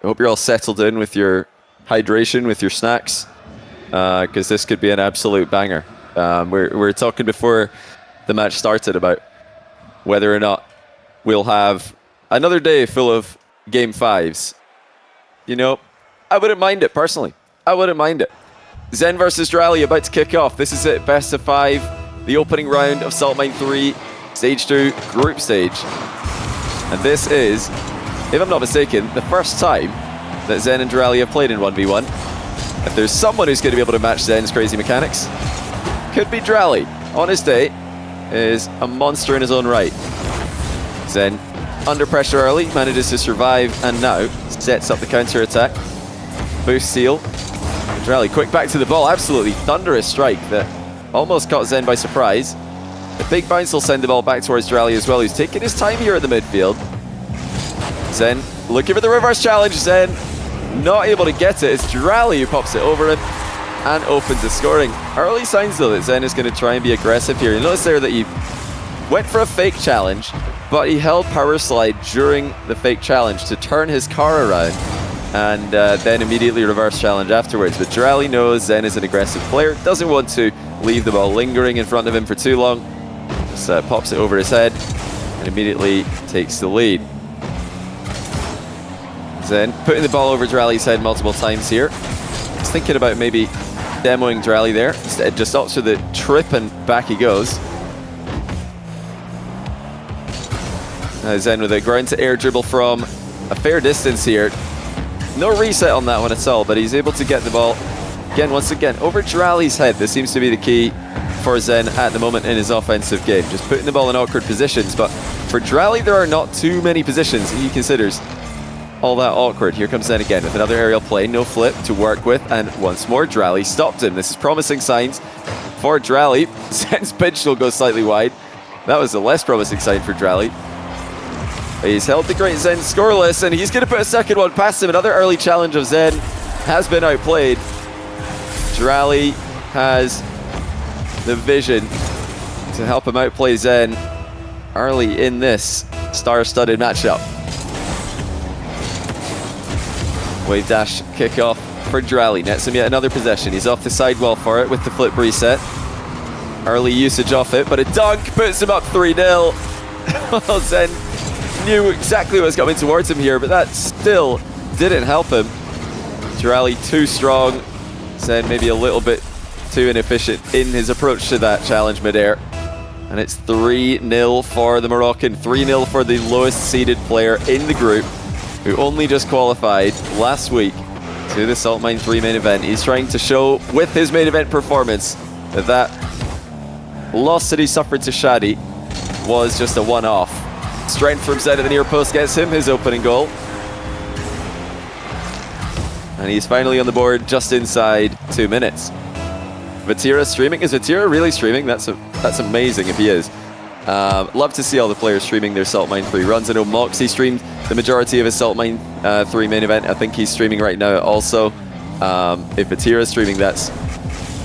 I hope you're all settled in with your hydration, with your snacks, because this could be an absolute banger. We're talking before the match started about whether or not we'll have another day full of Game 5s. You know, I wouldn't mind it, personally. I wouldn't mind it. Zen versus Dralii about to kick off. This is it, best of 5, the opening round of Salt Mine 3, Stage 2, group stage. And this is, if I'm not mistaken, the first time that Zen and Dralii have played in 1v1. If there's someone who's going to be able to match Zen's crazy mechanics, could be Dralii. On his day, is a monster in his own right. Zen, under pressure early, manages to survive, and now sets up the counter attack. Boost seal. Dralii quick back to the ball, absolutely thunderous strike that almost caught Zen by surprise. The big bounce will send the ball back towards Dralii as well, who's taking his time here at the midfield. Zen looking for the reverse challenge. Zen not able to get it. It's Dralii who pops it over him and opens the scoring. Early signs though that Zen is going to try and be aggressive here. You notice there that he went for a fake challenge, but he held power slide during the fake challenge to turn his car around and then immediately reverse challenge afterwards. But Dralii knows Zen is an aggressive player, doesn't want to leave the ball lingering in front of him for too long. Just pops it over his head and immediately takes the lead. Zen putting the ball over Dralii's head multiple times here. He's thinking about maybe demoing Dralii there. Instead, just opts for the trip and back he goes. Zen with a ground to air dribble from a fair distance here. No reset on that one at all, but he's able to get the ball again, once again, over Dralii's head. This seems to be the key for Zen at the moment in his offensive game. Just putting the ball in awkward positions, but for Dralii there are not too many positions he considers all that awkward. Here comes Zen again with another aerial play, no flip to work with, and once more Dralii stopped him. This is promising signs for Dralii. Zen's pitch will go slightly wide. That was a less promising sign for Dralii. He's held the great Zen scoreless, and he's going to put a second one past him. Another early challenge of Zen has been outplayed. Dralii has the vision to help him outplay Zen early in this star-studded matchup. Wave dash kickoff for Dralii. Nets him yet another possession. He's off the sidewall for it with the flip reset. Early usage off it, but a dunk puts him up 3-0. Well, Zen knew exactly what was coming towards him here, but that still didn't help him. Dralii too strong. Zen maybe a little bit too inefficient in his approach to that challenge midair. And it's 3-0 for the Moroccan. 3-0 for the lowest seeded player in the group, who only just qualified last week to the Salt Mine 3 main event. He's trying to show with his main event performance that that loss that he suffered to Shadi was just a one-off. Strength from Zen at the near post gets him his opening goal. And he's finally on the board just inside 2 minutes. Vatira streaming. Is Vatira really streaming? That's amazing if he is. Love to see all the players streaming their Salt Mine 3 runs. I know Moxie streamed the majority of his Salt Mine 3 main event. I think he's streaming right now also. If Vatira is streaming, that's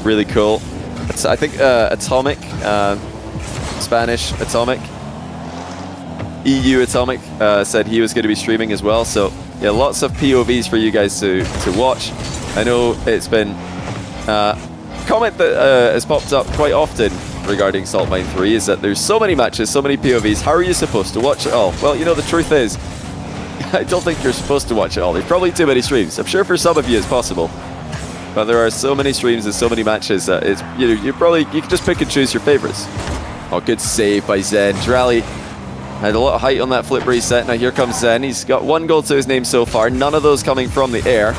really cool. I think Atomic, Spanish Atomic, EU Atomic said he was going to be streaming as well. So yeah, lots of POVs for you guys to watch. I know it's been a comment that has popped up quite often regarding Salt Mine 3 is that there's so many matches, so many POVs. How are you supposed to watch it all? Well, you know, the truth is, I don't think you're supposed to watch it all. There's probably too many streams. I'm sure for some of you it's possible, but there are so many streams and so many matches that it's, you can just pick and choose your favorites. Oh, good save by Zen. Dralii had a lot of height on that flip reset. Now here comes Zen. He's got 1 goal to his name so far. None of those coming from the air.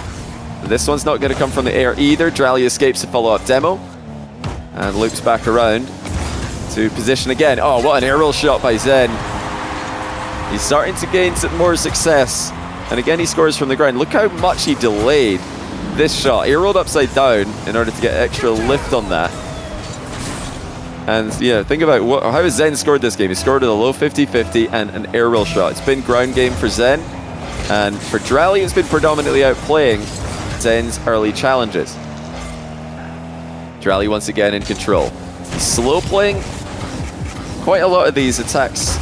This one's not going to come from the air either. Dralii escapes a follow-up demo and loops back around to position again. Oh, what an aerial shot by Zen. He's starting to gain some more success. And again, he scores from the ground. Look how much he delayed this shot. He rolled upside down in order to get extra lift on that. And yeah, think about how has Zen scored this game. He scored with a low 50-50 and an aerial shot. It's been ground game for Zen. And for Dralii, it's been predominantly outplaying Zen's early challenges. Dralii once again in control. He's slow playing quite a lot of these attacks.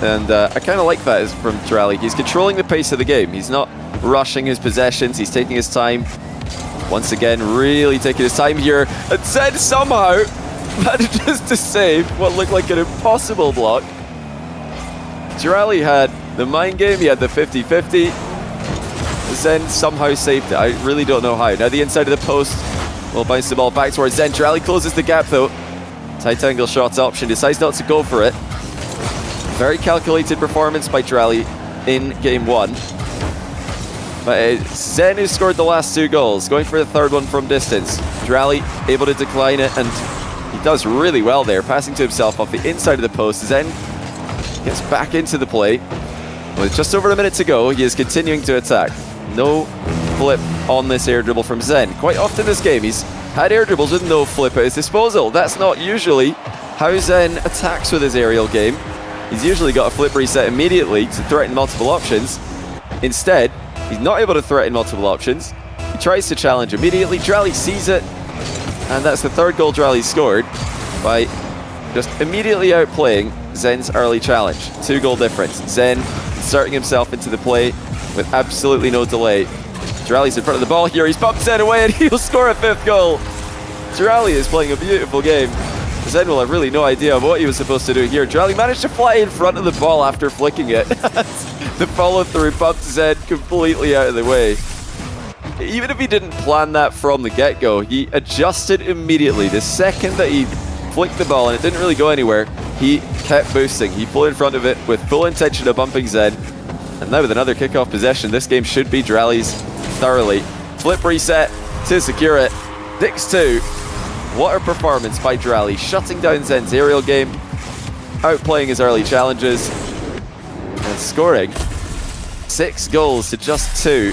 And I kind of like that from Dralii. He's controlling the pace of the game. He's not rushing his possessions. He's taking his time. Once again, really taking his time here. And Zen somehow manages to save what looked like an impossible block. Dralii had the mind game, he had the 50-50. Zen somehow saved it. I really don't know how. Now the inside of the post will bounce the ball back towards Zen. Dralii closes the gap though. Tight angle shots option, decides not to go for it. Very calculated performance by Dralii in game one. But Zen who scored the last 2 goals, going for the third one from distance. Dralii able to decline it, and he does really well there, passing to himself off the inside of the post. Zen gets back into the play. With just over a minute to go, he is continuing to attack. No flip on this air dribble from Zen. Quite often this game, he's had air dribbles with no flip at his disposal. That's not usually how Zen attacks with his aerial game. He's usually got a flip reset immediately to threaten multiple options. Instead, he's not able to threaten multiple options. He tries to challenge immediately. Dralii sees it, and that's the 3rd goal Dralii scored by just immediately outplaying Zen's early challenge. 2-goal difference. Zen inserting himself into the play with absolutely no delay. Dralii's in front of the ball here. He's bumped Zen away, and he'll score a 5th goal. Dralii is playing a beautiful game. Zen will have really no idea what he was supposed to do here. Dralii managed to fly in front of the ball after flicking it. The follow-through bumped Zen completely out of the way. Even if he didn't plan that from the get-go, he adjusted immediately. The second that he flicked the ball and it didn't really go anywhere, he kept boosting. He flew in front of it with full intention of bumping Zen. And now with another kickoff possession, this game should be Dralii's thoroughly. Flip reset to secure it. 6-2. What a performance by Dralii, shutting down Zen's aerial game, outplaying his early challenges, and scoring 6 goals to just 2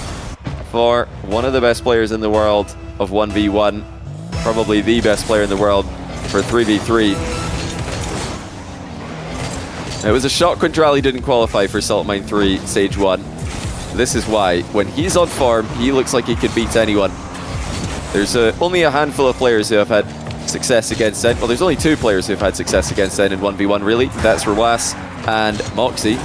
for one of the best players in the world of 1v1, probably the best player in the world for 3v3. It was a shock when Dralii didn't qualify for Salt Mine 3 Stage 1. This is why, when he's on form, he looks like he could beat anyone. There's only a handful of players who have had success against Zen. Well, there's only 2 players who have had success against Zen in 1v1, really. That's Rawas and Moxie.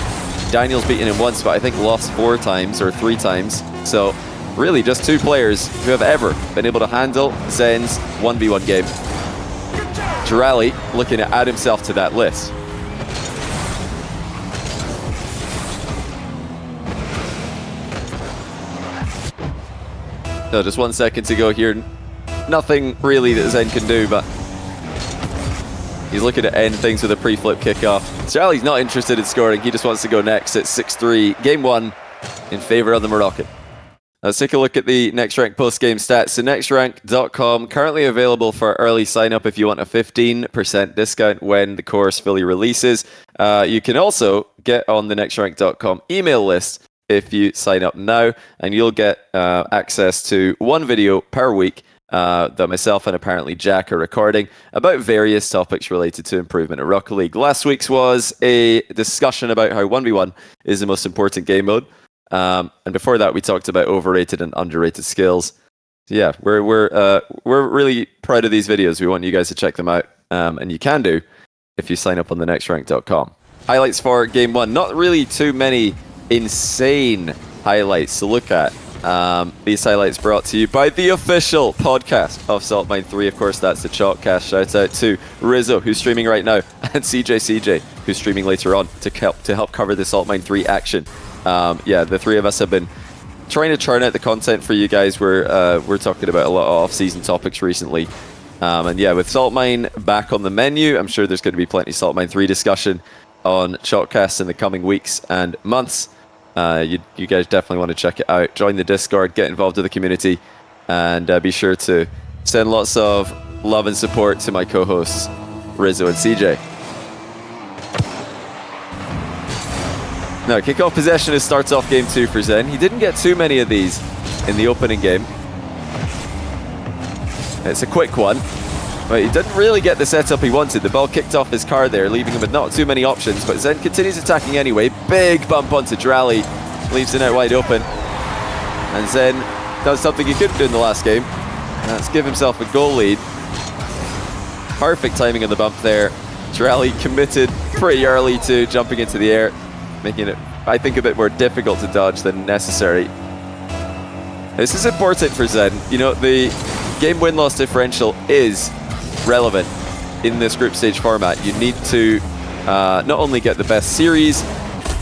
Daniel's beaten him once, but I think lost 4 times or 3 times. So, really, just 2 players who have ever been able to handle Zen's 1v1 game. Dralii looking to add himself to that list. So just 1 second to go here. Nothing really that Zen can do, but he's looking to end things with a pre-flip kickoff. Dralii's not interested in scoring. He just wants to go next at 6-3. Game 1 in favor of the Moroccan. Let's take a look at the Next Rank post-game stats. So nextrank.com, currently available for early sign-up if you want a 15% discount when the course fully releases. You can also get on the nextrank.com email list if you sign up now, and you'll get access to 1 video per week that myself and apparently Jack are recording about various topics related to improvement at Rocket League. Last week's was a discussion about how 1v1 is the most important game mode. And before that, we talked about overrated and underrated skills. So yeah, we're really proud of these videos. We want you guys to check them out, and you can do if you sign up on the nextrank.com. Highlights for Game 1. Not really too many insane highlights to look at. These highlights brought to you by the official podcast of Salt Mine 3. Of course, that's the Chalkcast. Shout out to Rizzo, who's streaming right now, and CJ, who's streaming later on to help cover the Salt Mine 3 action. Yeah, the 3 of us have been trying to churn out the content for you guys. We're talking about a lot of off-season topics recently. And yeah, with Salt Mine back on the menu, I'm sure there's going to be plenty of Salt Mine 3 discussion on Chalkcast in the coming weeks and months. You guys definitely want to check it out. Join the Discord, get involved with the community, and be sure to send lots of love and support to my co-hosts, Rizzo and CJ. Now, kickoff possession starts off game 2 for Zen. He didn't get too many of these in the opening game. It's a quick one, but he didn't really get the setup he wanted. The ball kicked off his car there, leaving him with not too many options, but Zen continues attacking anyway. Big bump onto Dralii, leaves the net wide open. And Zen does something he couldn't do in the last game. That's give himself a goal lead. Perfect timing on the bump there. Dralii committed pretty early to jumping into the air, making it, I think, a bit more difficult to dodge than necessary. This is important for Zen. You know, the game win-loss differential is relevant in this group stage format. You need to not only get the best series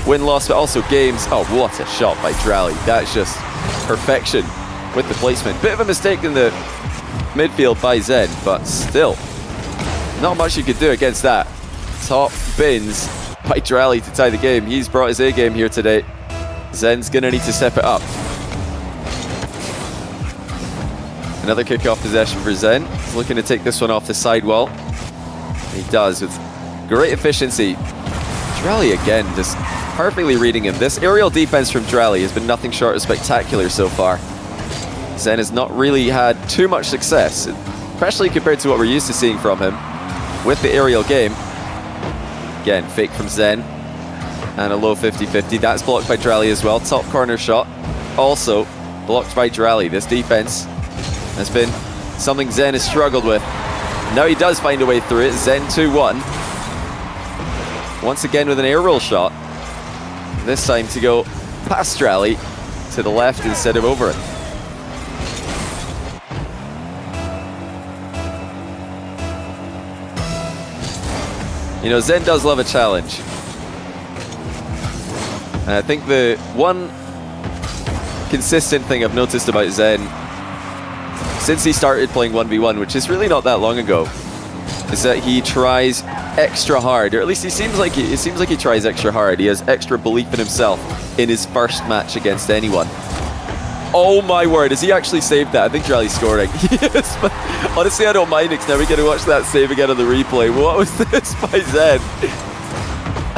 win-loss, but also games. Oh, what a shot by Dralii. That's just perfection with the placement. Bit of a mistake in the midfield by Zen, but still, not much you could do against that. Top bins by Dralii to tie the game. He's brought his A game here today. Zen's gonna need to step it up. Another kickoff possession for Zen. He's looking to take this one off the sidewall. He does with great efficiency. Dralii again, just perfectly reading him. This aerial defense from Dralii has been nothing short of spectacular so far. Zen has not really had too much success, especially compared to what we're used to seeing from him with the aerial game. Again, fake from Zen and a low 50-50. That's blocked by Dralii as well. Top corner shot also blocked by Dralii. This defense has been something Zen has struggled with. Now he does find a way through it. Zen 2-1. Once again with an air roll shot. This time to go past Dralii to the left instead of over it. You know, Zen does love a challenge. And I think the one consistent thing I've noticed about Zen since he started playing 1v1, which is really not that long ago, is that he tries extra hard, or at least it seems like he tries extra hard. He has extra belief in himself in his first match against anyone. Oh my word, has he actually saved that? I think Dralii's scoring. Yes, but honestly I don't mind it, because now we're going to watch that save again on the replay. What was this by Zen?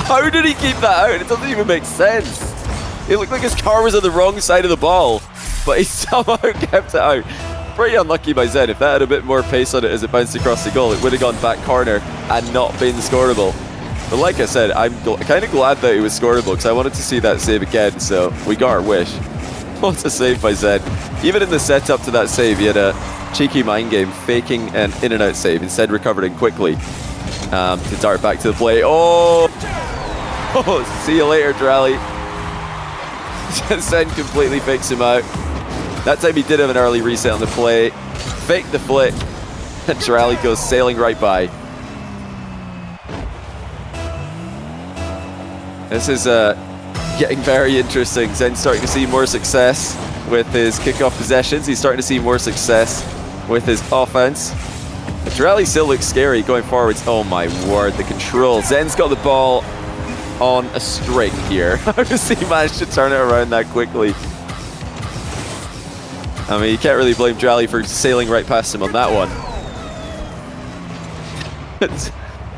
How did he keep that out? It doesn't even make sense. It looked like his car was on the wrong side of the ball, but he somehow kept it out. Pretty unlucky by Zen. If that had a bit more pace on it as it bounced across the goal, it would have gone back corner and not been scoreable. But like I said, I'm kind of glad that it was scoreable, because I wanted to see that save again, so we got our wish. What a save by Zen. Even in the setup to that save, he had a cheeky mind game, faking an in and out save, instead recovering quickly to dart back to the play. Oh, see you later, Dralii. Zen completely fakes him out. That time he did have an early reset on the play, faked the flick, and Dralii goes sailing right by. This is getting very interesting. Zen's starting to see more success with his kickoff possessions. He's starting to see more success with his offense. Dralii still looks scary going forwards. Oh my word, the control. Zen's got the ball on a string here. How does he manage to turn it around that quickly? I mean, you can't really blame Dralii for sailing right past him on that one. It's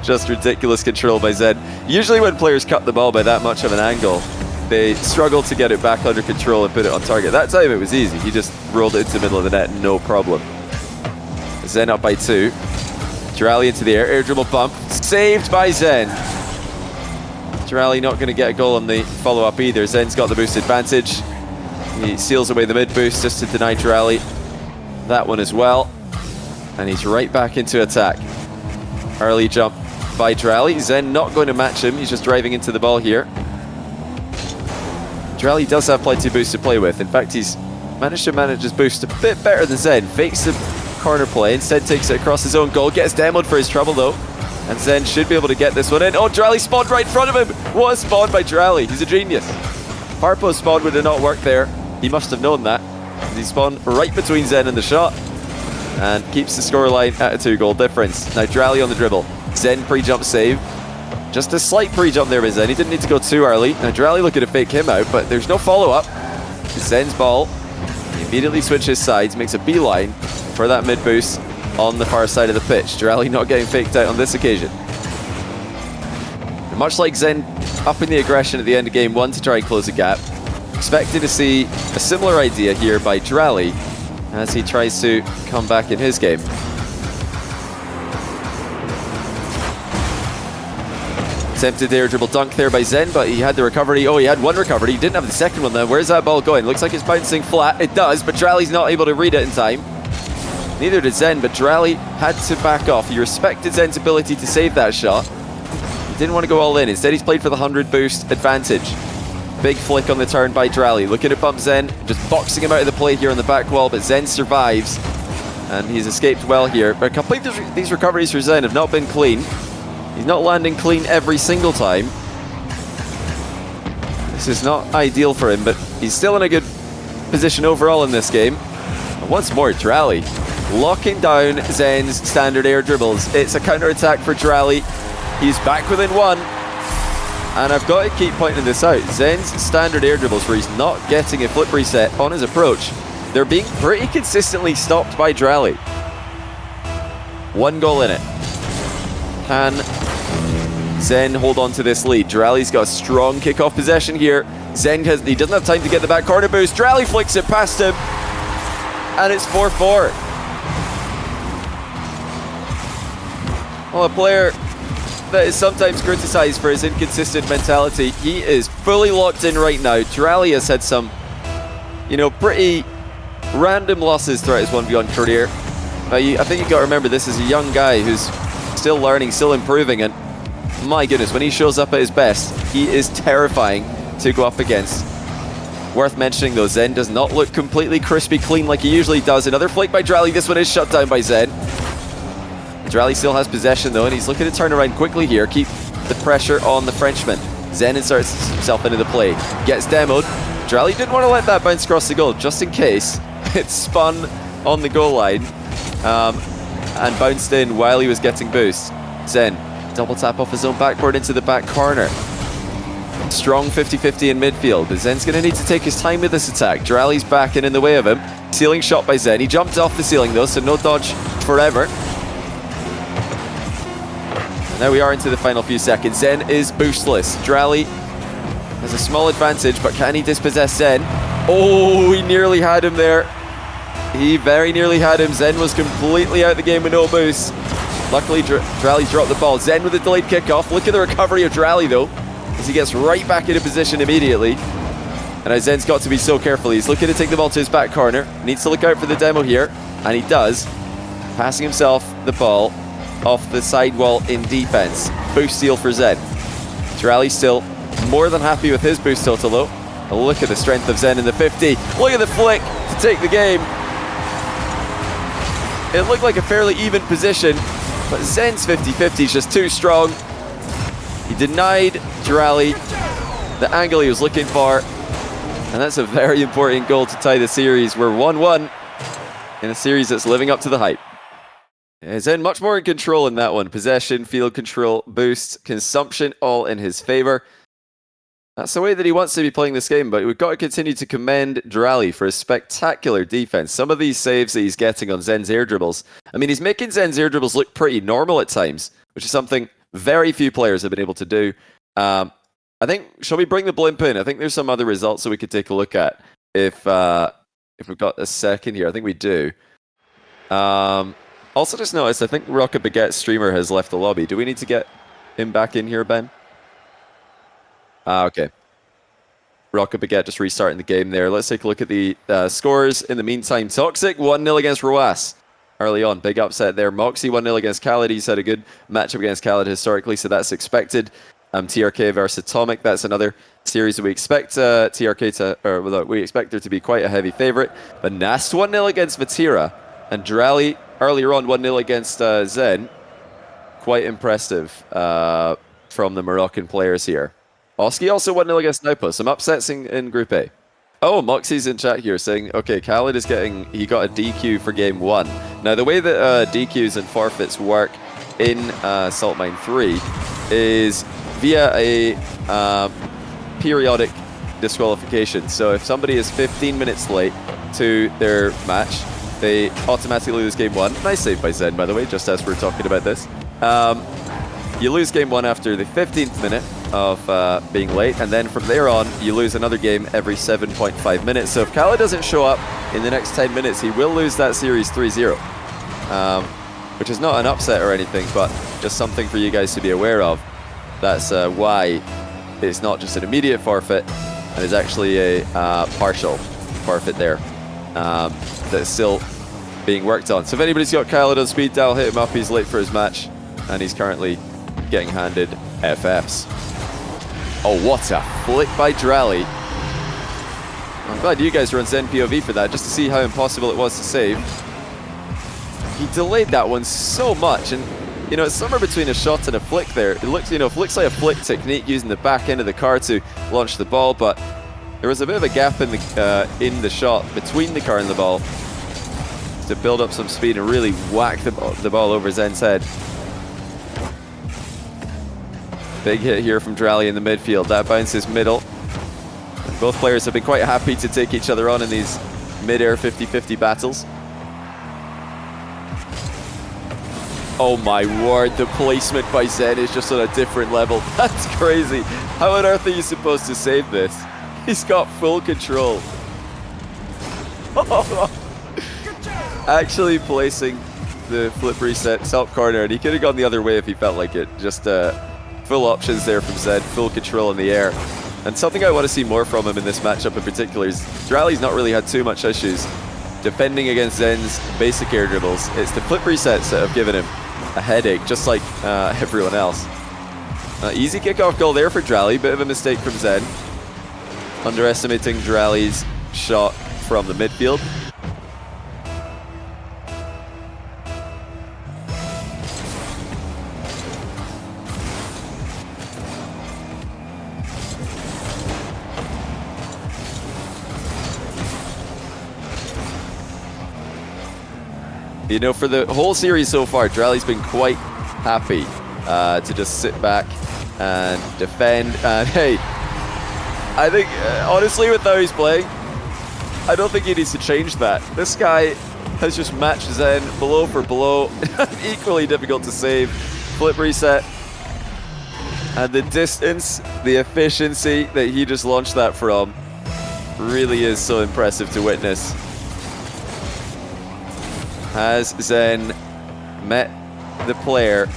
just ridiculous control by Zen. Usually when players cut the ball by that much of an angle, they struggle to get it back under control and put it on target. That time it was easy. He just rolled it into the middle of the net, no problem. Zen up by 2. Dralii into the air dribble bump. Saved by Zen. Dralii not going to get a goal on the follow-up either. Zen's got the boost advantage. He seals away the mid-boost just to deny Dralii that one as well. And he's right back into attack. Early jump by Dralii. Zen not going to match him. He's just driving into the ball here. Dralii does have plenty of boost to play with. In fact, he's managed to manage his boost a bit better than Zen. Fakes the corner play, instead takes it across his own goal. Gets demoed for his trouble though. And Zen should be able to get this one in. Oh, Dralii spawned right in front of him. What a spawn by Dralii. He's a genius. Harpo's spawn would have not worked there. He must have known that. He spawned right between Zen and the shot. And keeps the scoreline at a 2-goal difference. Now Dralii on the dribble. Zen pre-jump save. Just a slight pre-jump there by Zen. He didn't need to go too early. Now Dralii looking to fake him out, but there's no follow-up. Zen's ball. He immediately switches sides, makes a beeline for that mid-boost on the far side of the pitch. Dralii not getting faked out on this occasion. And much like Zen upping the aggression at the end of game 1 to try and close the gap, expecting to see a similar idea here by Dralii as he tries to come back in his game. Attempted air dribble dunk there by Zen, but he had the recovery. Oh, he had one recovery. He didn't have the second one though. Where's that ball going? Looks like it's bouncing flat. It does, but Dralii's not able to read it in time. Neither did Zen, but Dralii had to back off. He respected Zen's ability to save that shot. He didn't want to go all in. Instead, he's played for the 100 boost advantage. Big flick on the turn by Dralii. Looking to bump Zen, just boxing him out of the play here on the back wall, but Zen survives. And he's escaped well here. But a couple of these recoveries for Zen have not been clean. He's not landing clean every single time. This is not ideal for him, but he's still in a good position overall in this game. And once more, Dralii locking down Zen's standard air dribbles. It's a counter-attack for Dralii. He's back within one. And I've got to keep pointing this out. Zen's standard air dribbles, where he's not getting a flip reset on his approach, they're being pretty consistently stopped by Dralii. 1 goal in it. Can Zen hold on to this lead? Dralii's got a strong kickoff possession here. Zen he doesn't have time to get the back corner boost. Dralii flicks it past him. And it's 4-4. Well, a player that is sometimes criticized for his inconsistent mentality, he is fully locked in right now. Dralii has had some, pretty random losses throughout his 1v1 career. I think you've got to remember, this is a young guy who's still learning, still improving, and my goodness, when he shows up at his best, he is terrifying to go up against. Worth mentioning though, Zen does not look completely crispy clean like he usually does. Another flick by Dralii. This one is shut down by Zen. Dralii still has possession though, and he's looking to turn around quickly here, keep the pressure on the Frenchman. Zen inserts himself into the play, gets demoed. Dralii didn't want to let that bounce across the goal, just in case it spun on the goal line and bounced in while he was getting boost. Zen, double tap off his own backboard into the back corner. Strong 50-50 in midfield, but Zen's going to need to take his time with this attack. Dralii's back and in the way of him. Ceiling shot by Zen. He jumped off the ceiling though, so no dodge forever. Now we are into the final few seconds. Zen is boostless. Dralii has a small advantage, but can he dispossess Zen? Oh, he nearly had him there. He very nearly had him. Zen was completely out of the game with no boost. Luckily, Dralii dropped the ball. Zen with a delayed kickoff. Look at the recovery of Dralii, though, as he gets right back into position immediately. And now Zen's got to be so careful. He's looking to take the ball to his back corner. Needs to look out for the demo here, and he does. Passing himself the ball off the side wall in defense. Boost steal for Zen. Dralii still more than happy with his boost total though. A look at the strength of Zen in the 50. Look at the flick to take the game. It looked like a fairly even position, but Zen's 50-50 is just too strong. He denied Dralii the angle he was looking for, and that's a very important goal to tie the series. We're 1-1 in a series that's living up to the hype. Zen much more in control in that one. Possession, field control, boost, consumption, all in his favor. That's the way that he wants to be playing this game, but we've got to continue to commend Dralii for his spectacular defense. Some of these saves that he's getting on Zen's air dribbles, I mean, he's making Zen's air dribbles look pretty normal at times, which is something very few players have been able to do. I think, shall we bring the blimp in? I think there's some other results that we could take a look at if we've got a second here. I think we do. Also just noticed, I think Rocket Baguette streamer has left the lobby. Do we need to get him back in here, Ben? Okay. Rocket Baguette just restarting the game there. Let's take a look at the scores. In the meantime, Toxic 1-0 against Roas early on. Big upset there. Moxie 1-0 against Khaled. He's had a good matchup against Khaled historically, so that's expected. TRK versus Atomic. That's another series that we expect TRK to, or well, we expect there to be quite a heavy favorite. But Nast 1-0 against Vatira, and Dralii earlier on 1-0 against Zen. Quite impressive from the Moroccan players here. Oski also 1-0 against Naupa. Some upsets in Group A. Oh, Moxie's in chat here saying, okay, Khaled is he got a DQ for game 1. Now, the way that DQs and forfeits work in Salt Mine 3 is via a periodic disqualification. So if somebody is 15 minutes late to their match, they automatically lose game 1. Nice save by Zen, by the way, just as we're talking about this. You lose game 1 after the 15th minute of being late, and then from there on, you lose another game every 7.5 minutes. So if Khaled doesn't show up in the next 10 minutes, he will lose that series 3-0, which is not an upset or anything, but just something for you guys to be aware of. That's why it's not just an immediate forfeit, and it's actually a partial forfeit there that's still being worked on. So if anybody's got Khaled on speed dial, hit him up. He's late for his match, and he's currently getting handed FFs. Oh, what a flick by Dralii. I'm glad you guys were on Zen POV for that, just to see how impossible it was to save. He delayed that one so much, and you know, it's somewhere between a shot and a flick there. It looks, you know, looks like a flick technique using the back end of the car to launch the ball, but there was a bit of a gap in the shot between the car and the ball to build up some speed and really whack the ball over Zen's head. Big hit here from Dralii in the midfield. That bounces middle. And both players have been quite happy to take each other on in these mid-air 50-50 battles. Oh my word, the placement by Zen is just on a different level. That's crazy. How on earth are you supposed to save this? He's got full control. Actually placing the flip reset top corner, and he could have gone the other way if he felt like it. Just full options there from Zen, full control in the air. And something I want to see more from him in this matchup in particular is Dralii's not really had too much issues defending against Zen's basic air dribbles. It's the flip resets that have given him a headache, just like everyone else. Easy kickoff goal there for Dralii, bit of a mistake from Zen. Underestimating Dralii's shot from the midfield. You know, for the whole series so far, Dralii's been quite happy to just sit back and defend. And hey, I think, honestly, with how he's playing, I don't think he needs to change that. This guy has just matched Zen blow for blow. Equally difficult to save. Flip reset. And the distance, the efficiency that he just launched that from really is so impressive to witness. Has Zen met the player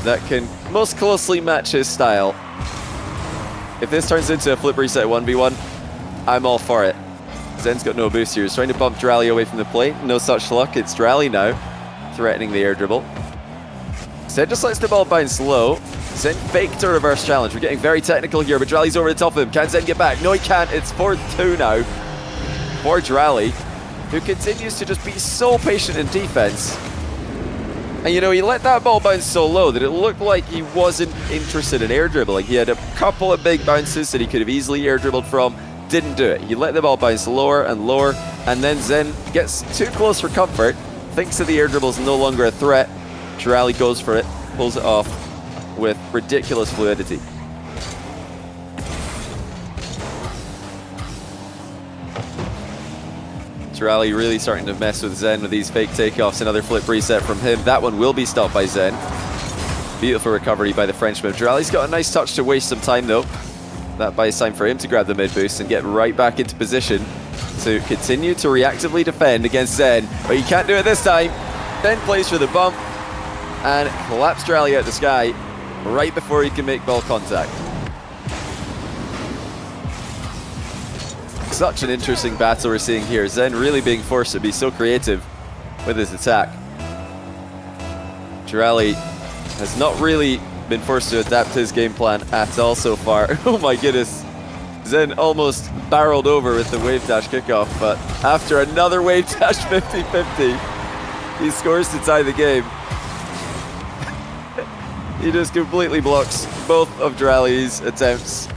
that can most closely match his style? If this turns into a flip reset 1v1, I'm all for it. Zen's got no boost here. He's trying to bump Dralii away from the plate. No such luck. It's Dralii now, threatening the air dribble. Zen just lets the ball bounce low. Zen faked a reverse challenge. We're getting very technical here, but Dralii's over the top of him. Can Zen get back? No, he can't. It's 4-2 now for Dralii, who continues to just be so patient in defense. And you know, he let that ball bounce so low that it looked like he wasn't interested in air dribbling. He had a couple of big bounces that he could have easily air dribbled from, didn't do it. He let the ball bounce lower and lower, and then Zen gets too close for comfort, thinks that the air dribble is no longer a threat. Dralii goes for it, pulls it off with ridiculous fluidity. Dralii really starting to mess with Zen with these fake takeoffs. Another flip reset from him. That one will be stopped by Zen. Beautiful recovery by the Frenchman. Dralii's got a nice touch to waste some time though. That buys time for him to grab the mid boost and get right back into position to continue to reactively defend against Zen. But he can't do it this time. Then plays for the bump and collapsed Dralii out the sky right before he can make ball contact. Such an interesting battle we're seeing here. Zen really being forced to be so creative with his attack. Dralii has not really been forced to adapt his game plan at all so far. Oh my goodness. Zen almost barreled over with the wave dash kickoff, but after another wave dash 50-50, he scores to tie the game. He just completely blocks both of Dralii's attempts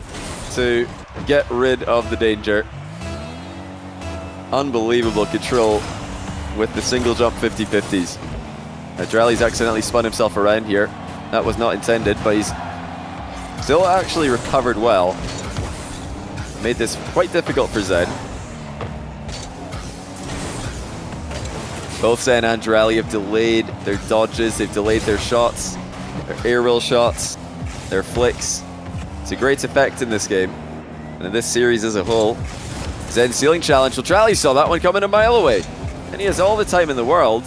to get rid of the danger. Unbelievable control with the single jump 50-50s. Dralii's accidentally spun himself around here. That was not intended, but he's still actually recovered well. Made this quite difficult for Zen. Both Zen and Dralii have delayed their dodges, they've delayed their shots, their air roll shots, their flicks to great effect in this game. And in this series as a whole, Zen ceiling challenge. Well, Dralii saw that one coming a mile away. And he has all the time in the world.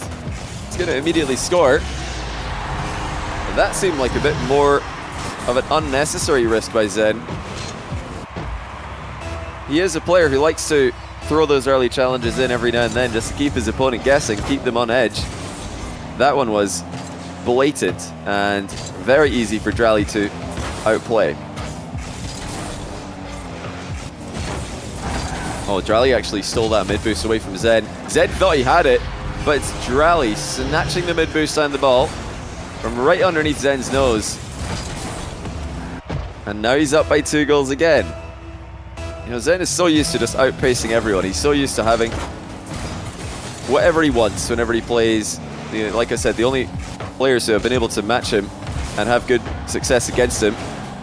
He's going to immediately score. And that seemed like a bit more of an unnecessary risk by Zen. He is a player who likes to throw those early challenges in every now and then just to keep his opponent guessing, keep them on edge. That one was blatant and very easy for Dralii to outplay. Oh, Dralii actually stole that mid boost away from Zen. Zen thought he had it, but it's Dralii snatching the mid boost on the ball from right underneath Zen's nose. And now he's up by 2 goals again. You know, Zen is so used to just outpacing everyone. He's so used to having whatever he wants whenever he plays. You know, like I said, the only players who have been able to match him and have good success against him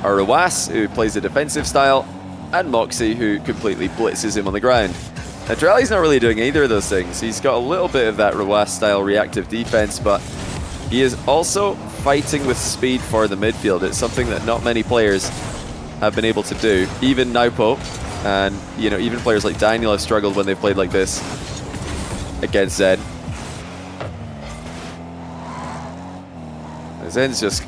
are Rawas, who plays a defensive style, and Moxie, who completely blitzes him on the ground. Now, Dralii's not really doing either of those things. He's got a little bit of that Rawas-style reactive defense, but he is also fighting with speed for the midfield. It's something that not many players have been able to do. Even Naupo, and you know, even players like Daniel have struggled when they've played like this against Zen. Zen's just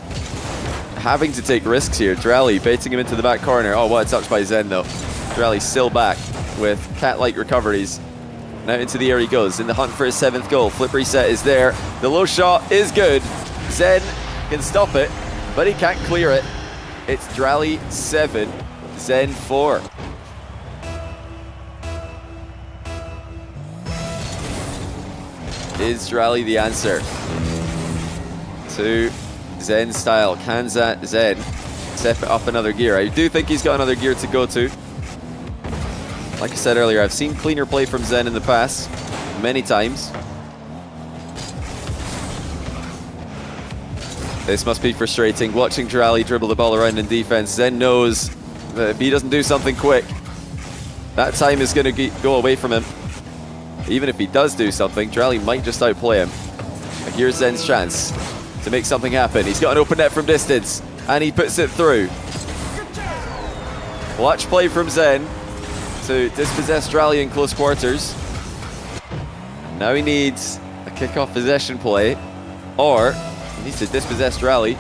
having to take risks here. Dralii baiting him into the back corner. Oh, what a touch by Zen though. Dralii still back with cat-like recoveries. Now into the air he goes in the hunt for his 7th goal. Flip reset is there. The low shot is good. Zen can stop it, but he can't clear it. It's Dralii 7, Zen 4. Is Dralii the answer to Zen style? Can Zen step it up another gear? I do think he's got another gear to go to. Like I said earlier, I've seen cleaner play from Zen in the past, many times. This must be frustrating, watching Dralii dribble the ball around in defense. Zen knows that if he doesn't do something quick, that time is going to go away from him. Even if he does do something, Dralii might just outplay him. And here's Zen's chance to make something happen. He's got an open net from distance, and he puts it through. Watch play from Zen to dispossess Dralii in close quarters. Now he needs a kickoff possession play, or he needs to dispossess Dralii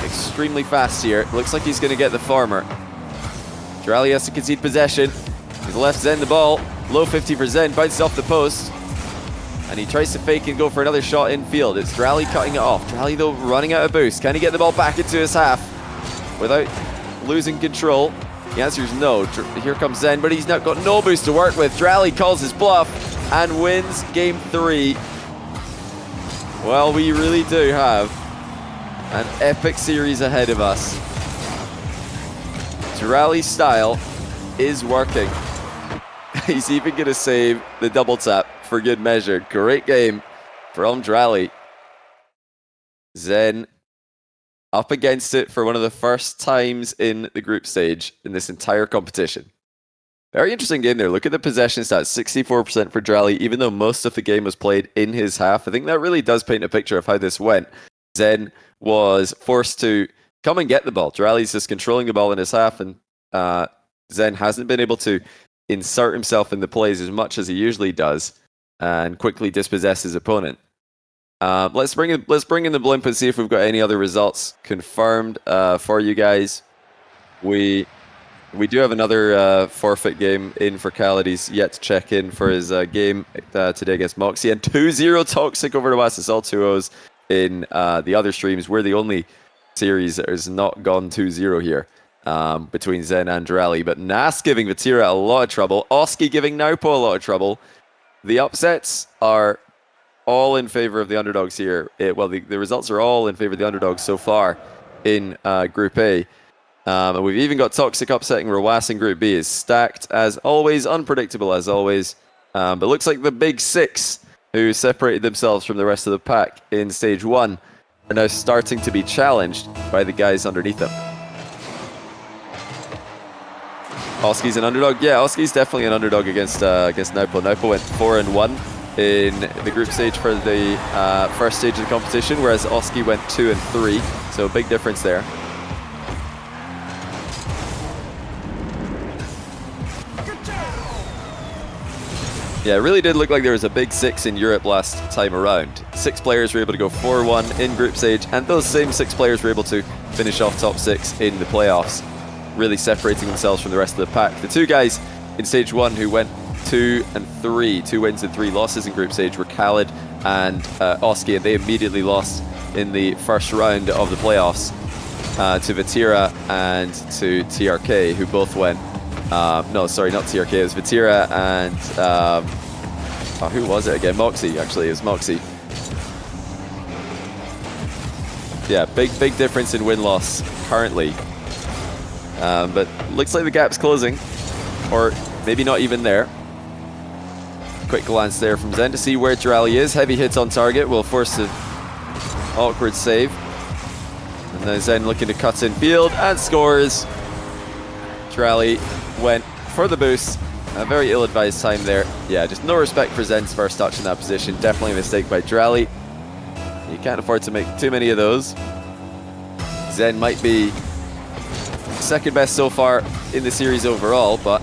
extremely fast here. It looks like he's going to get the farmer. Dralii has to concede possession. He's left Zen the ball. Low 50 for Zen, bounces off the post. And he tries to fake and go for another shot infield. It's Dralii cutting it off. Dralii, though, running out of boost. Can he get the ball back into his half without losing control? The answer is no. Here comes Zen, but he's not got no boost to work with. Dralii calls his bluff and wins game 3. Well, we really do have an epic series ahead of us. Dralii's style is working. He's even going to save the double tap for good measure. Great game from Dralii. Zen up against it for one of the first times in the group stage in this entire competition. Very interesting game there. Look at the possession stats, 64% for Dralii, even though most of the game was played in his half. I think that really does paint a picture of how this went. Zen was forced to come and get the ball. Dralii's just controlling the ball in his half, and Zen hasn't been able to insert himself in the plays as much as he usually does and quickly dispossess his opponent. Let's bring in the blimp and see if we've got any other results confirmed for you guys. We do have another forfeit game in for Khaled. He's yet to check in for his game today against Moxie, and 2-0 Toxic over to us. It's all 2-0s in the other streams. We're the only series that has not gone 2-0 here. Between Zen and Dralii, but Nas giving Vatira a lot of trouble. Oski giving Naupo a lot of trouble. The upsets are all in favor of the underdogs here. The results are all in favor of the underdogs so far in Group A. And we've even got Toxic upsetting Rawas in Group B. Is stacked as always, unpredictable as always. But looks like the big 6 who separated themselves from the rest of the pack in Stage 1 are now starting to be challenged by the guys underneath them. Oski's an underdog. Yeah, Oski's definitely an underdog against Naupo. Naupo went 4-1 in the group stage for the first stage of the competition, whereas Oski went 2-3. So a big difference there. Yeah, it really did look like there was a big 6 in Europe last time around. 6 players were able to go 4-1 in group stage, and those same 6 players were able to finish off top 6 in the playoffs, really separating themselves from the rest of the pack. The 2 guys in stage 1 who went 2-3, 2 wins and 3 losses in group stage, were Khaled and Oski, and they immediately lost in the first round of the playoffs to Vatira and to TRK, who both went No, sorry, not TRK. It was Vatira and who was it again? Moxie, actually. It was Moxie. Yeah, big difference in win-loss currently. But looks like the gap's closing, or maybe not even there. Quick glance there from Zen to see where Dralii is. Heavy hits on target will force an awkward save. And then Zen looking to cut in field and scores. Dralii went for the boost. A very ill-advised time there. Yeah, just no respect for Zen's first touch in that position. Definitely a mistake by Dralii. You can't afford to make too many of those. Zen might be second best so far in the series overall, but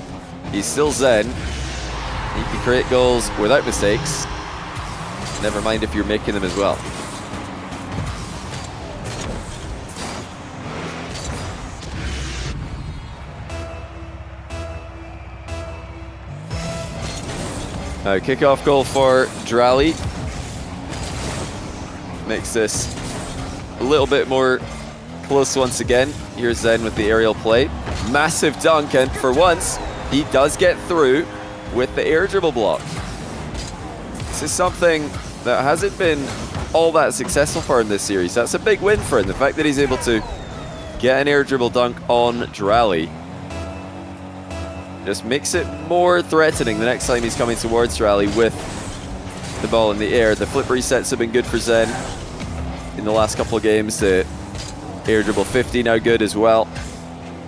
he's still Zen. He can create goals without mistakes. Never mind if you're making them as well. Now, kickoff goal for Dralii. Makes this a little bit more close once again. Here's Zen with the aerial play. Massive dunk, and for once, he does get through with the air dribble block. This is something that hasn't been all that successful for him this series. That's a big win for him. The fact that he's able to get an air dribble dunk on Dralii just makes it more threatening the next time he's coming towards Dralii with the ball in the air. The flip resets have been good for Zen in the last couple of games. The air dribble 50 now good as well.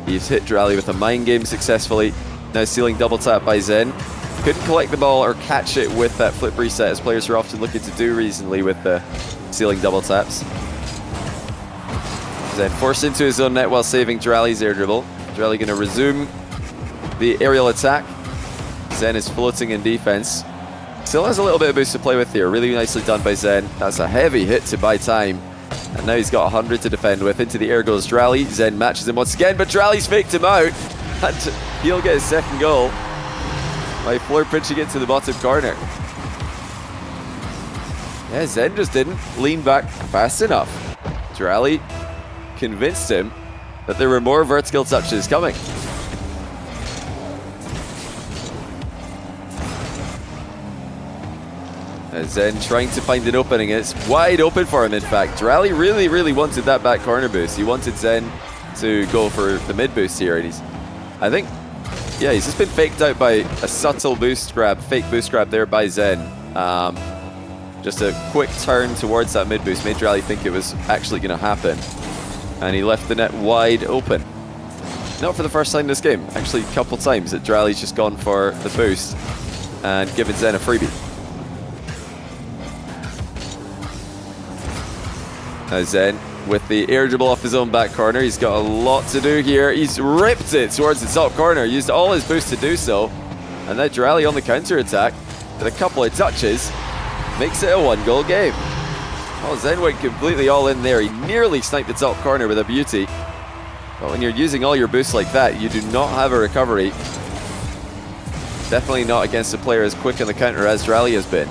He's hit Dralii with a mind game successfully. Now ceiling double tap by Zen. Couldn't collect the ball or catch it with that flip reset, as players are often looking to do recently with the ceiling double taps. Zen forced into his own net while saving Dralii's air dribble. Dralii going to resume the aerial attack. Zen is floating in defense. Still has a little bit of boost to play with here. Really nicely done by Zen. That's a heavy hit to buy time. And now he's got 100 to defend with. Into the air goes Dralii. Zen matches him once again, but Dralii's faked him out. And he'll get his second goal by floor pinching it to the bottom corner. Yeah, Zen just didn't lean back fast enough. Dralii convinced him that there were more vertical touches coming. Zen trying to find an opening. It's wide open for him, in fact. Dralii really wanted that back corner boost. He wanted Zen to go for the mid boost here, and I think, yeah, he's just been faked out by a subtle boost grab, fake boost grab there by Zen. Just a quick turn towards that mid boost made Dralii think it was actually going to happen, and he left the net wide open. Not for the first time this game, actually a couple times that Dralii's just gone for the boost and given Zen a freebie. Zen with the air dribble off his own back corner. He's got a lot to do here. He's ripped it towards the top corner, used all his boost to do so. And now Dralii on the counter attack with a couple of touches makes it a 1-goal game. Oh, Zen went completely all in there. He nearly sniped the top corner with a beauty. But when you're using all your boosts like that, you do not have a recovery. Definitely not against a player as quick on the counter as Dralii has been.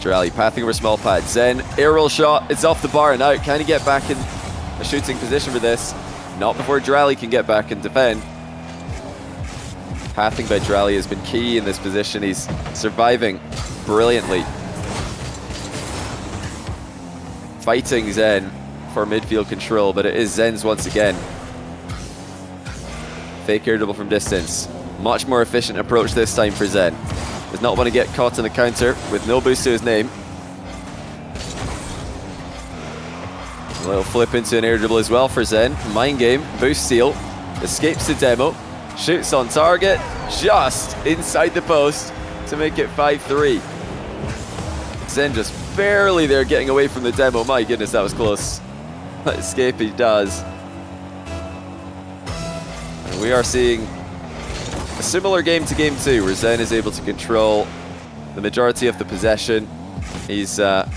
Dralii pathing over small pad. Zen, aerial shot. It's off the bar and out. Can he get back in a shooting position for this? Not before Dralii can get back and defend. Pathing by Dralii has been key in this position. He's surviving brilliantly. Fighting Zen for midfield control, but it is Zen's once again. Fake air dribble from distance. Much more efficient approach this time for Zen. Does not want to get caught on the counter with no boost to his name. A little flip into an air dribble as well for Zen. Mind game, boost steal, escapes the demo, shoots on target, just inside the post to make it 5-3. Zen just barely there getting away from the demo. My goodness, that was close. That escape he does. And we are seeing a similar game to game 2, where Zen is able to control the majority of the possession. He's got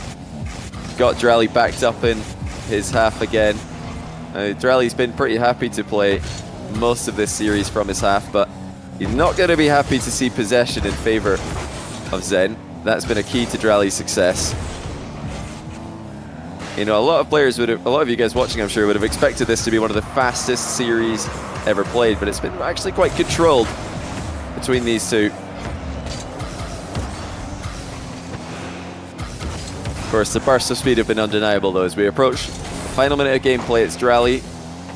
Dralii backed up in his half again. Dralii's been pretty happy to play most of this series from his half, but he's not going to be happy to see possession in favor of Zen. That's been a key to Dralii's success. You know, a lot of you guys watching, I'm sure, would have expected this to be one of the fastest series ever played, but it's been actually quite controlled between these two. Of course, the bursts of speed have been undeniable, though, as we approach the final minute of gameplay. It's Dralii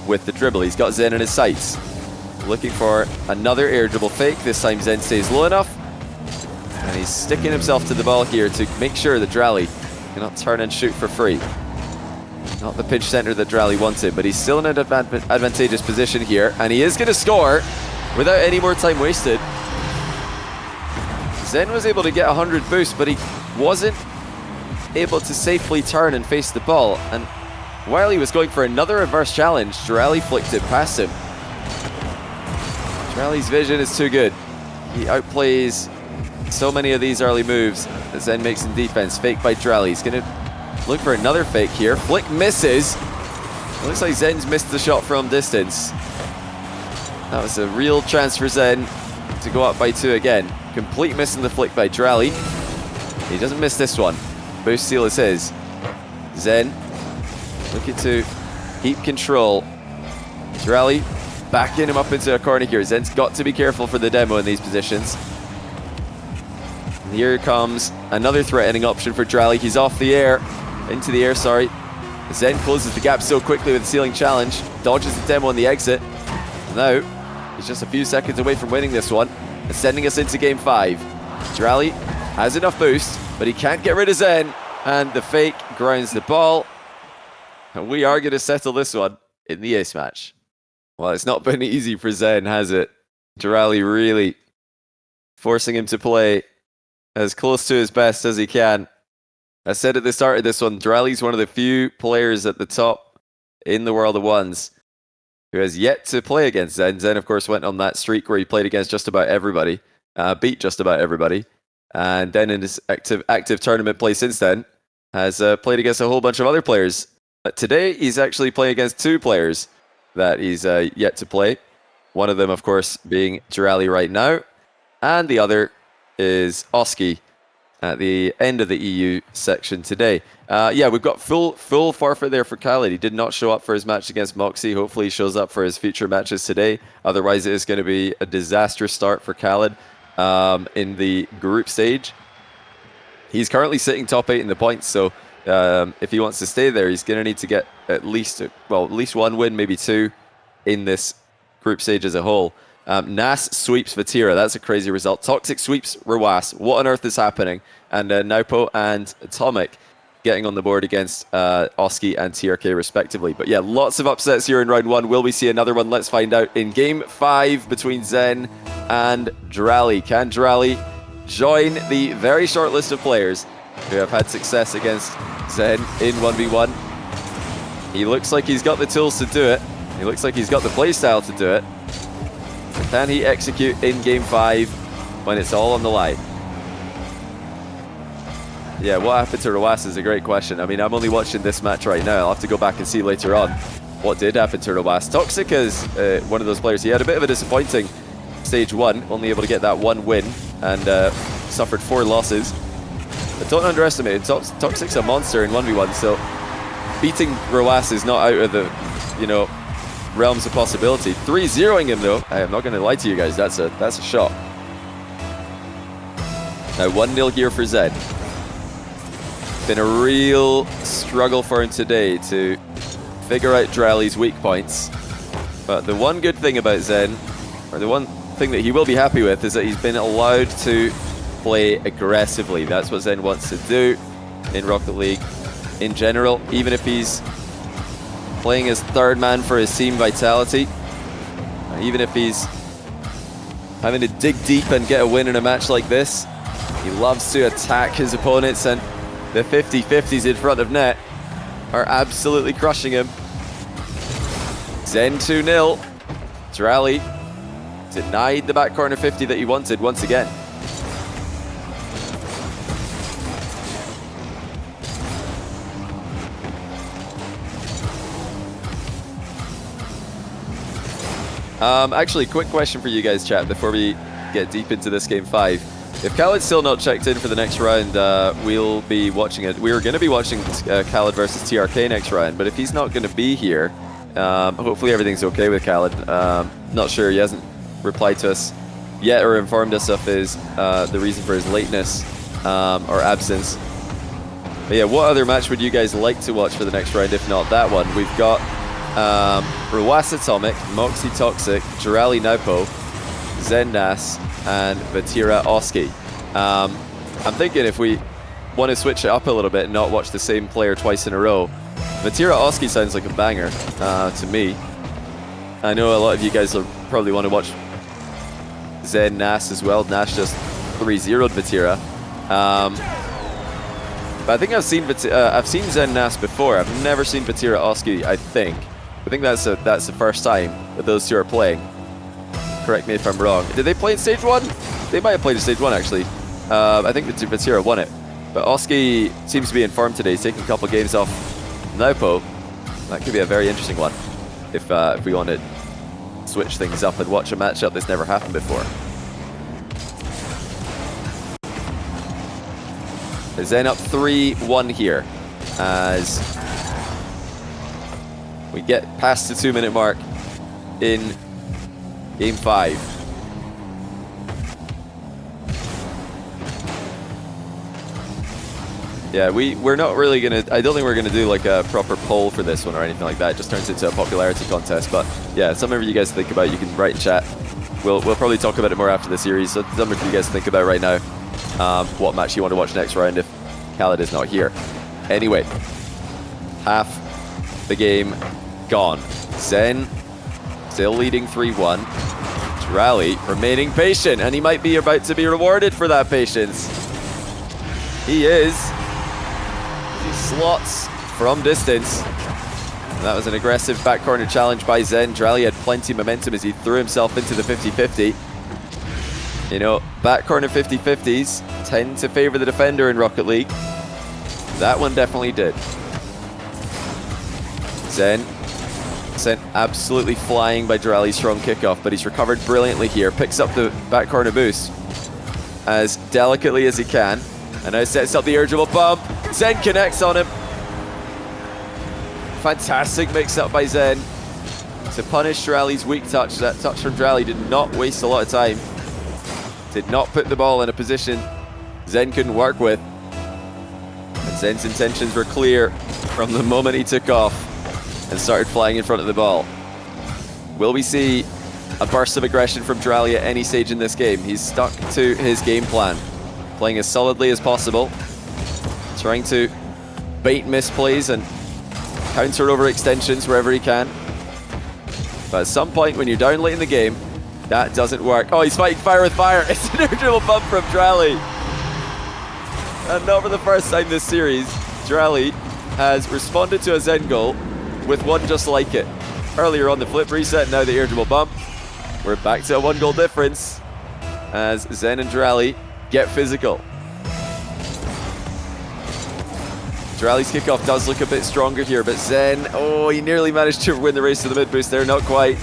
with the dribble. He's got Zen in his sights. Looking for another air dribble fake. This time Zen stays low enough. And he's sticking himself to the ball here to make sure that Dralii cannot turn and shoot for free. Not the pitch center that Dralii wanted, but he's still in an advantageous position here. And he is going to score without any more time wasted. Zen was able to get 100 boost, but he wasn't able to safely turn and face the ball. And while he was going for another reverse challenge, Dralii flicked it past him. Dralii's vision is too good. He outplays so many of these early moves that Zen makes in defense. Fake by Dralii. He's going to look for another fake here. Flick misses. It looks like Zen's missed the shot from distance. That was a real chance for Zen to go up by 2 again. Complete miss in the flick by Dralii. He doesn't miss this one. Boost steal is his. Zen looking to keep control. Dralii backing him up into a corner here. Zen's got to be careful for the demo in these positions. And here comes another threatening option for Dralii. He's off the air. Into the air, sorry. Zen closes the gap so quickly with the ceiling challenge. Dodges the demo on the exit. Now, he's just a few seconds away from winning this one. And sending us into game 5. Dralii has enough boost, but he can't get rid of Zen. And the fake grounds the ball. And we are going to settle this one in the ace match. Well, it's not been easy for Zen, has it? Dralii really forcing him to play as close to his best as he can. I said at the start of this one, Dralii's one of the few players at the top in the world of ones who has yet to play against Zen. Zen, of course, went on that streak where he played against just about everybody, beat just about everybody, and then in his active tournament play since then, has played against a whole bunch of other players. But today, he's actually playing against 2 players that he's yet to play. One of them, of course, being Dralii right now, and the other is Oski at the end of the EU section today. Yeah, we've got full forfeit there for Khaled. He did not show up for his match against Moxie. Hopefully he shows up for his future matches today. Otherwise, it is going to be a disastrous start for Khaled in the group stage. He's currently sitting top 8 in the points, so if he wants to stay there, he's going to need to get at least 1 win, maybe 2 in this group stage as a whole. Nas sweeps Vatira. That's a crazy result. Toxic sweeps Rawas. What on earth is happening? And Naupo and Atomic getting on the board against Oski and TRK respectively. But yeah, lots of upsets here in round 1. Will we see another one? Let's find out in game 5 between Zen and Dralii. Can Dralii join the very short list of players who have had success against Zen in 1v1? He looks like he's got the tools to do it. He looks like he's got the playstyle to do it. Can he execute in game 5 when it's all on the line? Yeah, what happened to Rawas is a great question. I mean, I'm only watching this match right now. I'll have to go back and see later on what did happen to Rawas. Toxic is one of those players. He had a bit of a disappointing stage 1, only able to get that 1 win and suffered 4 losses. But don't underestimate him. Toxic's a monster in 1v1, so beating Rawas is not out of the, realms of possibility. 3-0ing him though. I am not going to lie to you guys. That's a shot. Now 1-0 here for Zen. Been a real struggle for him today to figure out Dralii's weak points. But the one good thing about Zen, or the one thing that he will be happy with, is that he's been allowed to play aggressively. That's what Zen wants to do in Rocket League in general, even if he's playing as 3rd man for his team Vitality. Even if he's having to dig deep and get a win in a match like this, he loves to attack his opponents, and the 50-50s in front of net are absolutely crushing him. Zen 2-0. Dralii denied the back corner 50 that he wanted once again. Actually, quick question for you guys, chat, before we get deep into this game 5. If Khaled's still not checked in for the next round, we'll be watching it. We were going to be watching Khaled versus TRK next round, but if he's not going to be here, hopefully everything's okay with Khaled. Not sure, he hasn't replied to us yet or informed us of his the reason for his lateness or absence. But yeah, what other match would you guys like to watch for the next round, if not that one? We've got Ruas Atomic, Moxie Toxic, Dralii Naupo, Zen Nas, and Vatira Oski. I'm thinking if we want to switch it up a little bit and not watch the same player twice in a row, Vatira Oski sounds like a banger to me. I know a lot of you guys will probably want to watch Zen Nas as well. Nas just 3-0'd Vatira. But I think I've seen Zen Nas before. I've never seen Vatira Oski, I think. I think that's the first time that those two are playing. Correct me if I'm wrong. Did they play in stage 1? They might have played in stage 1 actually. I think Vatira won it. But Oski seems to be in form today. He's taking a couple of games off Naupo. That could be a very interesting one if we want to switch things up and watch a matchup that's never happened before. Zen up 3-1 here as we get past the 2-minute mark in Game 5. Yeah, we're not really gonna, I don't think we're gonna do like a proper poll for this one or anything like that. It just turns into a popularity contest. But yeah, something for you guys to think about. You can write in chat. We'll probably talk about it more after the series. So something for you guys to think about right now. What match you want to watch next round if Khaled is not here. Anyway, half the game gone. Zen still leading 3-1. Dralii remaining patient, and he might be about to be rewarded for that patience. He is. He slots from distance. And that was an aggressive back corner challenge by Zen. Dralii had plenty of momentum as he threw himself into the 50-50. You know, back corner 50-50s tend to favor the defender in Rocket League. That one definitely did. Zen sent absolutely flying by Dralii's strong kickoff, but he's recovered brilliantly here. Picks up the back corner boost as delicately as he can. And now sets up the air dribble bump. Zen connects on him. Fantastic mix up by Zen to punish Dralii's weak touch. That touch from Dralii did not waste a lot of time. Did not put the ball in a position Zen couldn't work with. And Zen's intentions were clear from the moment he took off and started flying in front of the ball. Will we see a burst of aggression from Dralii at any stage in this game? He's stuck to his game plan, playing as solidly as possible, trying to bait misplays and counter over extensions wherever he can. But at some point when you're down late in the game, that doesn't work. Oh, he's fighting fire with fire. It's an air dribble bump from Dralii. And not for the first time this series, Dralii has responded to a Zen goal with one just like it. Earlier on the flip reset, now the air dribble bump. We're back to a 1-goal difference as Zen and Dralii get physical. Dralii's kickoff does look a bit stronger here, but Zen, oh, he nearly managed to win the race to the mid boost there, not quite.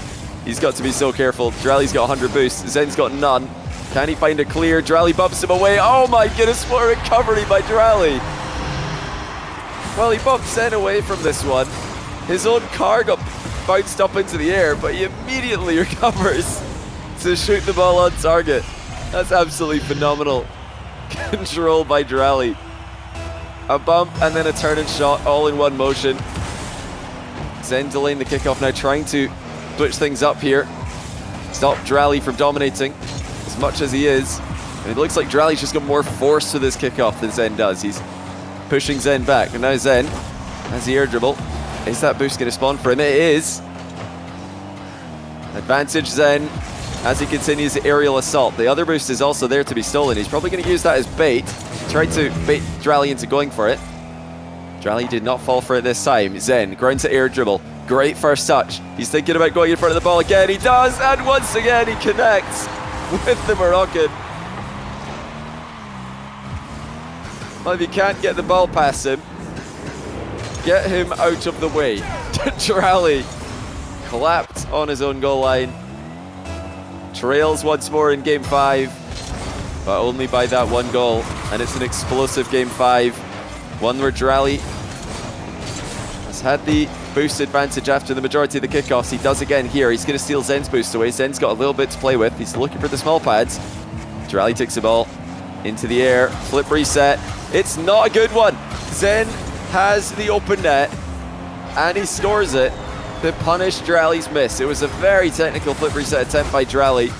He's got to be so careful. Dralii's got 100 boosts, Zen's got none. Can he find a clear? Dralii bumps him away. Oh my goodness, what a recovery by Dralii. Well, he bumped Zen away from this one. His own car got bounced up into the air, but he immediately recovers to shoot the ball on target. That's absolutely phenomenal control by Dralii. A bump and then a turn and shot all in one motion. Zen delaying the kickoff now, trying to switch things up here. Stop Dralii from dominating as much as he is. And it looks like Dralii's just got more force to this kickoff than Zen does. He's pushing Zen back. And now Zen has the air dribble. Is that boost going to spawn for him? It is. Advantage Zen as he continues the aerial assault. The other boost is also there to be stolen. He's probably going to use that as bait. Tried to bait Dralii into going for it. Dralii did not fall for it this time. Zen, ground to air dribble. Great first touch. He's thinking about going in front of the ball again. He does, and once again he connects with the Moroccan. Well, if you can't get the ball past him, get him out of the way. Dralii clapped on his own goal line. Trails once more in Game 5. but only by that one goal. And it's an explosive game 5. One where Dralii has had the boost advantage after the majority of the kickoffs. He does again here. He's going to steal Zen's boost away. Zen's got a little bit to play with. He's looking for the small pads. Dralii takes the ball into the air. Flip reset. It's not a good one. Zen has the open net and he scores it to punish Dralii's miss. It was a very technical flip reset attempt by Dralii.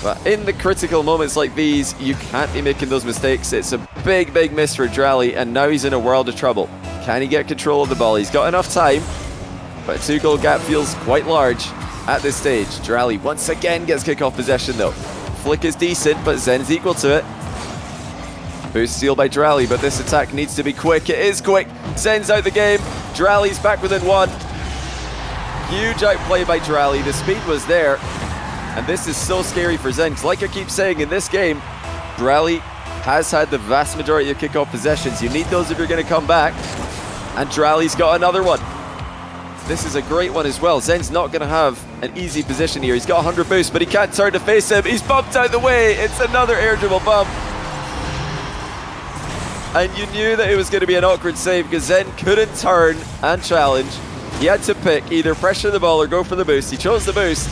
But in the critical moments like these, you can't be making those mistakes. It's a big, big miss for Dralii, and now he's in a world of trouble. Can he get control of the ball? He's got enough time, but a 2-goal gap feels quite large at this stage. Dralii once again gets kickoff possession though. Flick is decent, but Zen's equal to it. Boost steal by Dralii, but this attack needs to be quick. It is quick. Zen's out the game. Dralii's back within 1. Huge outplay by Dralii. The speed was there. And this is so scary for Zen, because like I keep saying in this game, Dralii has had the vast majority of kickoff possessions. You need those if you're going to come back. And Dralii's got another one. This is a great one as well. Zen's not going to have an easy position here. He's got 100 boost, but he can't turn to face him. He's bumped out the way. It's another air dribble bump. And you knew that it was going to be an awkward save because Zen couldn't turn and challenge. He had to pick either pressure the ball or go for the boost. He chose the boost.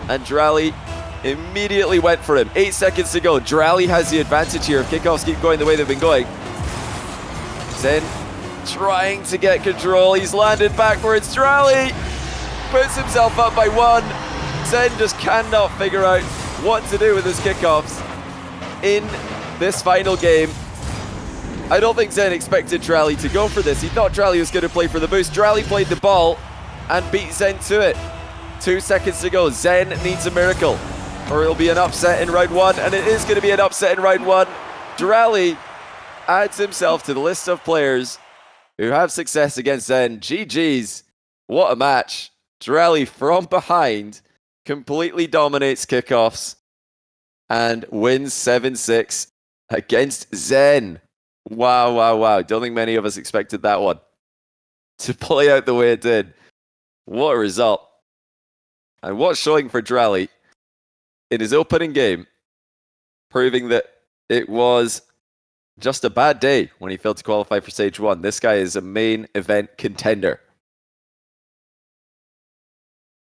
And Dralii immediately went for him. 8 seconds to go. Dralii has the advantage here if kickoffs keep going the way they've been going. Zen trying to get control. He's landed backwards. Dralii puts himself up by 1. Zen just cannot figure out what to do with his kickoffs in this final game. I don't think Zen expected Dralii to go for this. He thought Dralii was going to play for the boost. Dralii played the ball and beat Zen to it. 2 seconds to go. Zen needs a miracle, or it'll be an upset in round 1, and it is going to be an upset in round 1. Dralii adds himself to the list of players who have success against Zen. GG's. What a match. Dralii from behind completely dominates kickoffs and wins 7-6 against Zen. Wow, wow, wow. Don't think many of us expected that one to play out the way it did. What a result. And what's showing for Dralii in his opening game, proving that it was just a bad day when he failed to qualify for Stage 1. This guy is a main event contender.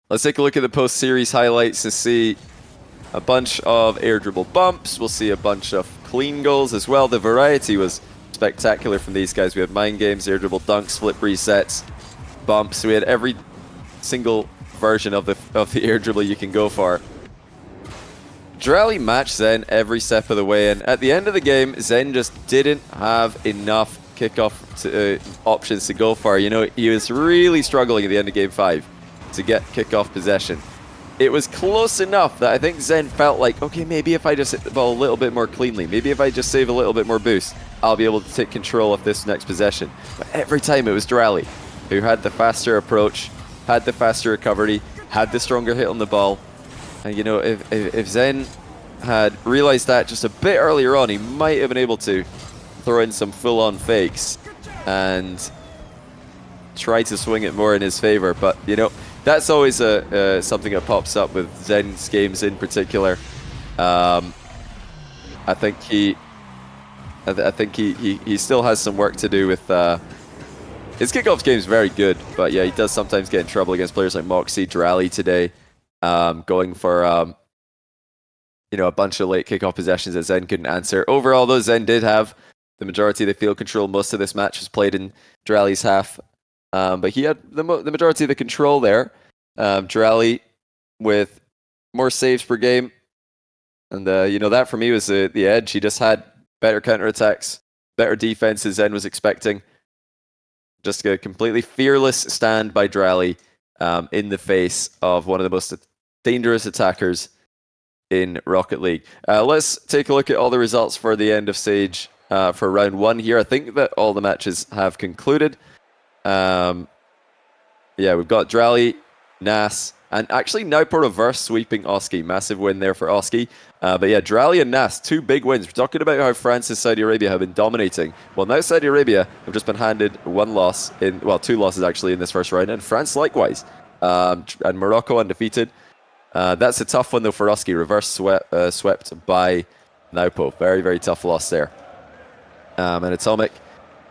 Let's take a look at the post-series highlights to see a bunch of air dribble bumps. We'll see a bunch of clean goals as well. The variety was spectacular from these guys. We had mind games, air dribble dunks, flip resets, bumps. We had every single version of the air dribble you can go for. Dralii matched Zen every step of the way, and at the end of the game, Zen just didn't have enough kickoff options to go for. You know, he was really struggling at the end of game 5 to get kickoff possession. It was close enough that I think Zen felt like, okay, maybe if I just hit the ball a little bit more cleanly, maybe if I just save a little bit more boost, I'll be able to take control of this next possession. But every time it was Dralii who had the faster approach, had the faster recovery, had the stronger hit on the ball. And you know, if Zen had realized that just a bit earlier on, he might have been able to throw in some full-on fakes and try to swing it more in his favor. But you know, that's always something that pops up with Zen's games in particular. I think he still has some work to do with. His kickoff game is very good, but yeah, he does sometimes get in trouble against players like Moxie, Dralii today, going for you know, a bunch of late kickoff possessions that Zen couldn't answer. Overall, though, Zen did have the majority of the field control. Most of this match was played in Dralii's half, but he had the majority of the control there. Dralii with more saves per game, and you know, that for me was the edge. He just had better counterattacks, better defenses Zen was expecting. Just a completely fearless stand by Dralii in the face of one of the most dangerous attackers in Rocket League. Let's take a look at all the results for the end of stage for round 1 here. I think that all the matches have concluded. Yeah, we've got Dralii, Nas, and actually Naupo reverse sweeping Oski. Massive win there for Oski. But yeah, Dralii and Nas, 2 big wins. We're talking about how France and Saudi Arabia have been dominating. Well, now Saudi Arabia have just been handed 1 loss, well, 2 losses actually in this first round, and France likewise. And Morocco undefeated. That's a tough one though for Oski. Reverse swept by Naupo, very, very tough loss there. And Atomic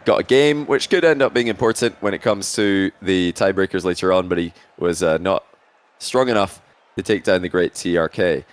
got a game which could end up being important when it comes to the tiebreakers later on, but he was not strong enough to take down the great TRK.